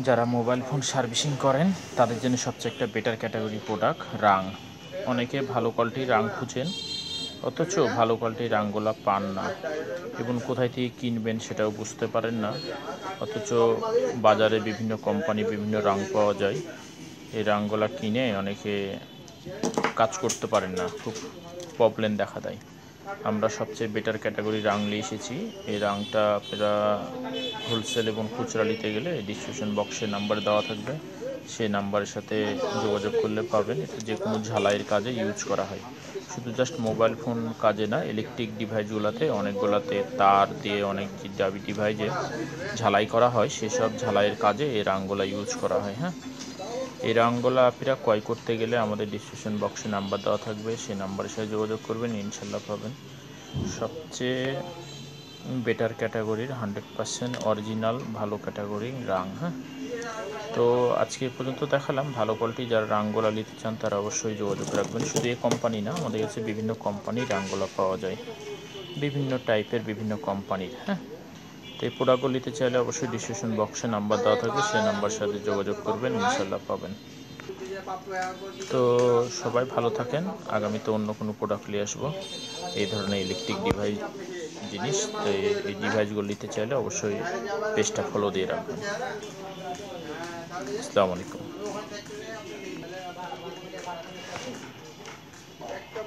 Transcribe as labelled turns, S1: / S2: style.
S1: যারা mobile phone servicing করেন তাদের জন্য সবচেয়ে একটা বেটার ক্যাটাগরি প্রোডাক্ট রাং। অনেকে ভালো কোয়ালিটির রাং খুঁজেন, অথচ ভালো কোয়ালিটির রাংগুলো পান না এবং কোথায় থেকে কিনবেন সেটাও বুঝতে পারেন না। অথচ বাজারে বিভিন্ন কোম্পানি বিভিন্ন রাং পাওয়া যায়। এই রাংগুলো কিনে অনেকে কাজ করতে পারেন না, খুব প্রবলেম দেখা দেয়। আমরা সবচেয়ে বেটার ক্যাটাগরি রাং নিয়ে এসেছি। এই রাংটা আপনারা হোলসেল এবং খুচরা নিতে গেলে ডিসক্রিপশন বক্সে নাম্বার দেওয়া থাকবে, সেই নাম্বারের সাথে যোগাযোগ করলে পাবেন। এটা যে কোনো ঝালাইয়ের কাজে ইউজ করা হয়, শুধু জাস্ট মোবাইল ফোন কাজে না, ইলেকট্রিক ডিভাইসগুলোতে অনেকগুলোতে তার দিয়ে অনেক ডিভাইসে ঝালাই করা হয়, সেসব ঝালাইয়ের কাজে এই রাংগুলো ইউজ করা হয়। হ্যাঁ, এই রাংগুলো আপনারা ক্রয় করতে গেলে আমাদের ডিসক্রিপশন বক্সে নাম্বার দেওয়া থাকবে, সেই নাম্বারের সাথে যোগাযোগ করবেন, ইনশাল্লাহ পাবেন। সবচেয়ে বেটার ক্যাটাগরির 100% অরিজিনাল ভালো ক্যাটাগরির রাং। হ্যাঁ, তো আজকে পর্যন্ত দেখালাম। ভালো কোয়ালিটি যারা রাংগুলো নিতে চান তারা অবশ্যই যোগাযোগ রাখবেন। শুধু এই কোম্পানি না, আমাদের কাছে বিভিন্ন কোম্পানির রাংগুলো পাওয়া যায়, বিভিন্ন টাইপের বিভিন্ন কোম্পানির। হ্যাঁ, তো এই প্রোডাক্টগুলো নিতে চাইলে অবশ্যই ডিসক্রিপশন বক্সে নাম্বার দেওয়া থাকবে, সেই নাম্বার সাথে যোগাযোগ করবেন, ইনশাল্লাহ পাবেন। তো সবাই ভালো থাকেন। আগামীতে অন্য কোনো প্রোডাক্ট নিয়ে আসবো এই ধরনের ইলেকট্রিক ডিভাইস জিনিস। তো এই ডিভাইসগুলো নিতে চাইলে অবশ্যই পেজটা ফলো দিয়ে রাখবেন। আসসালামু আলাইকুম। একটা